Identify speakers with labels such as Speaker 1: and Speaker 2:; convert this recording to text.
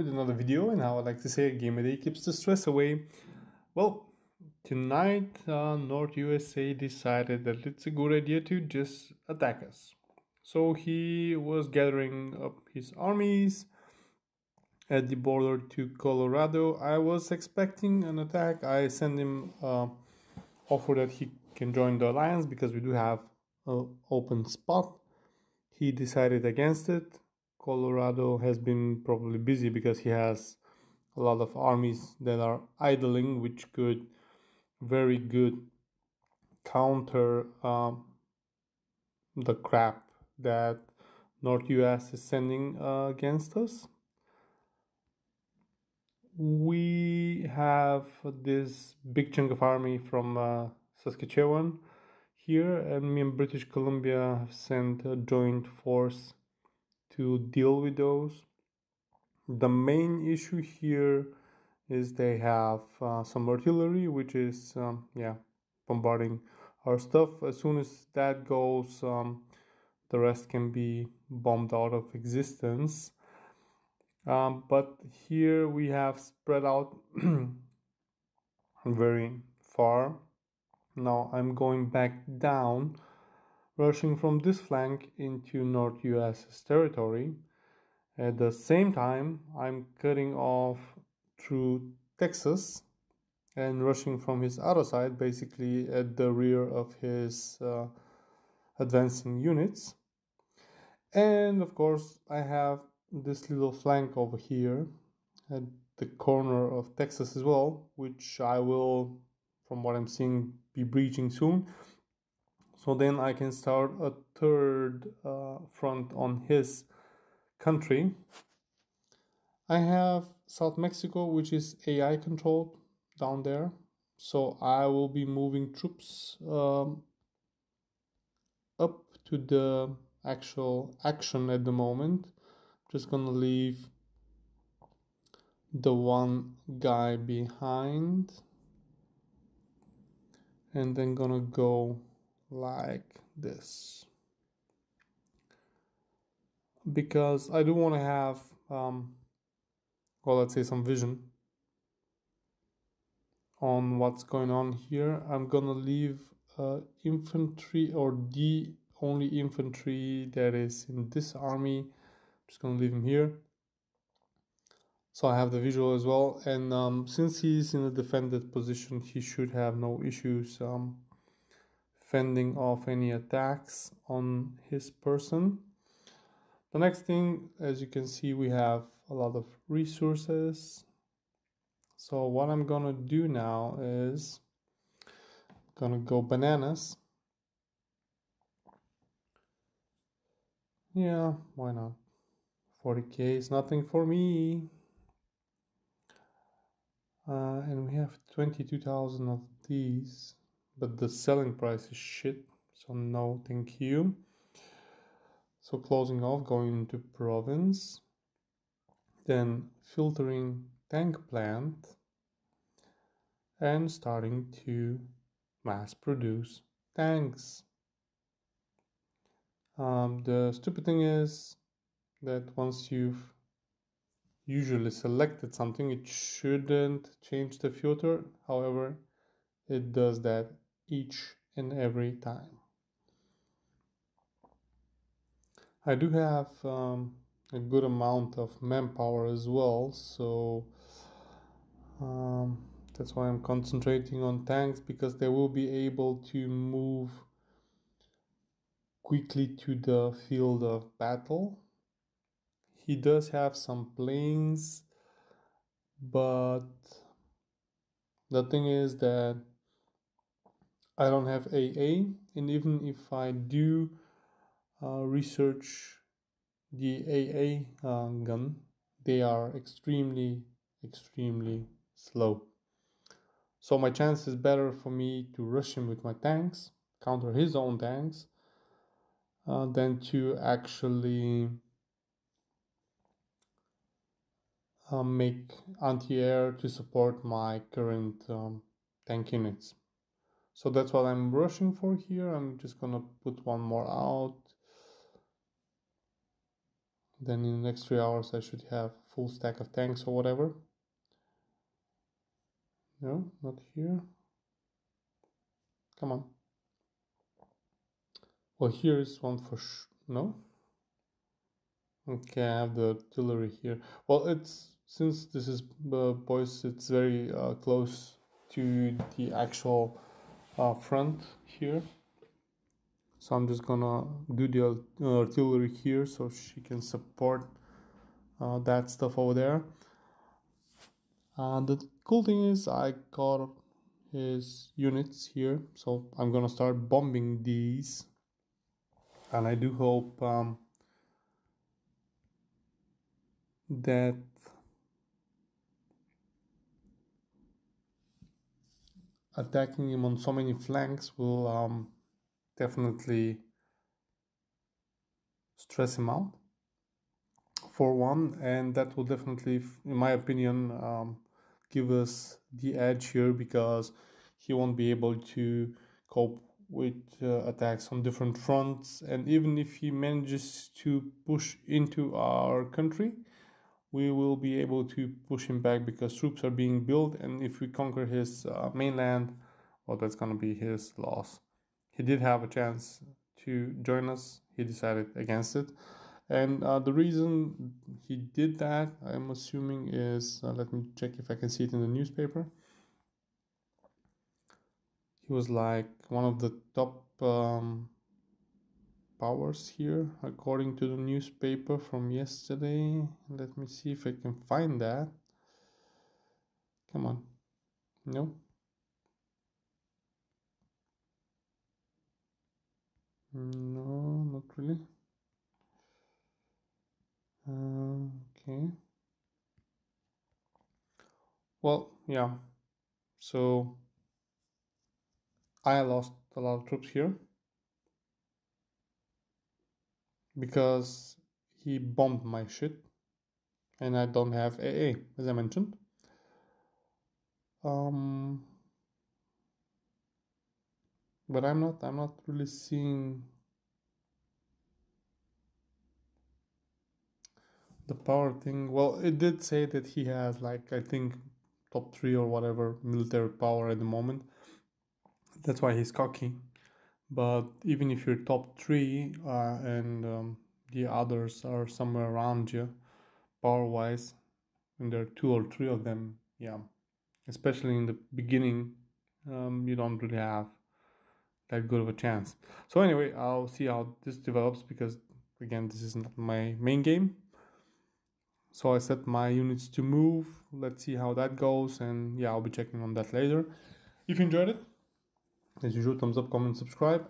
Speaker 1: with another video, and how I like to say a game a day keeps the stress away. Well, tonight North USA decided that it's a good idea to just attack us. So he was gathering up his armies at the border to Colorado. I was expecting an attack. I sent him offer that he can join the alliance because we do have an open spot. He decided against it. Colorado has been probably busy because he has a lot of armies that are idling, which could very good counter the crap that North US is sending against us. We have this big chunk of army from Saskatchewan here, and me and British Columbia have sent a joint force to deal with those. The main issue here is they have some artillery, which is bombarding our stuff. As soon as that goes, the rest can be bombed out of existence. But here we have spread out very far. Now I'm going back down, rushing from this flank into North US's territory. At the same time, I'm cutting off through Texas and rushing from his other side, basically at the rear of his advancing units. And of course, I have this little flank over here at the corner of Texas as well, which I will, from what I'm seeing, be breaching soon. So then I can start a third front on his country. I have South Mexico, which is AI controlled down there. So I will be moving troops up to the actual action at the moment. Just gonna leave the one guy behind and then gonna go like this, because I do want to have let's say some vision on what's going on here. I'm gonna leave infantry, or the only infantry that is in this army. Just gonna leave him here, so I have the visual as well. And since he's in a defended position, he should have no issues fending off any attacks on his person. The next thing, as you can see, we have a lot of resources. So what I'm gonna do now is gonna go bananas. Yeah, why not? 40k is nothing for me. And we have 22,000 of these, but the selling price is shit, so no thank you. So closing off, going into province, then filtering tank plant, and starting to mass produce tanks. The stupid thing is that once you've usually selected something, it shouldn't change the filter. However, it does that each and every time. I do have a good amount of manpower as well, so that's why I'm concentrating on tanks, because they will be able to move quickly to the field of battle. He does have some planes, but the thing is that I don't have AA, and even if I do research the AA gun, they are extremely slow. So my chance is better for me to rush him with my tanks, counter his own tanks, than to actually make anti-air to support my current tank units. So that's what I'm rushing for here. I'm just gonna put one more out Then in the next 3 hours I should have full stack of tanks or whatever. No, not here. Come on. Well, here is one for no. Okay, I have the artillery here. Well, it's since this is boys, it's very close to the actual front here. So I'm just gonna do the artillery here so she can support that stuff over there. The cool thing is I got his units here, so I'm gonna start bombing these, and I do hope that attacking him on so many flanks will definitely stress him out for one, and that will definitely, in my opinion, give us the edge here, because he won't be able to cope with attacks on different fronts. And even if he manages to push into our country, we will be able to push him back because troops are being built, and if we conquer his mainland, well, that's going to be his loss. He did have a chance to join us, he decided against it, and the reason he did that, I'm assuming, is let me check if I can see it in the newspaper. He was like one of the top powers here, according to the newspaper from yesterday. Let me see if I can find that. Come on. No. No, not really. Okay. Well, yeah. So I lost a lot of troops here because he bombed my shit, and I don't have AA, as I mentioned. But I'm not really seeing the power thing. Well, it did say that he has, like, I think top 3 or whatever military power at the moment. That's why he's cocky. But even if you're top 3 and the others are somewhere around you power wise, and there are 2 or 3 of them, yeah, especially in the beginning, you don't really have that good of a chance. So anyway, I'll see how this develops, because again, this is not my main game. So I set my units to move. Let's see how that goes, and yeah, I'll be checking on that later. If you enjoyed it, as usual, thumbs up, comment, subscribe.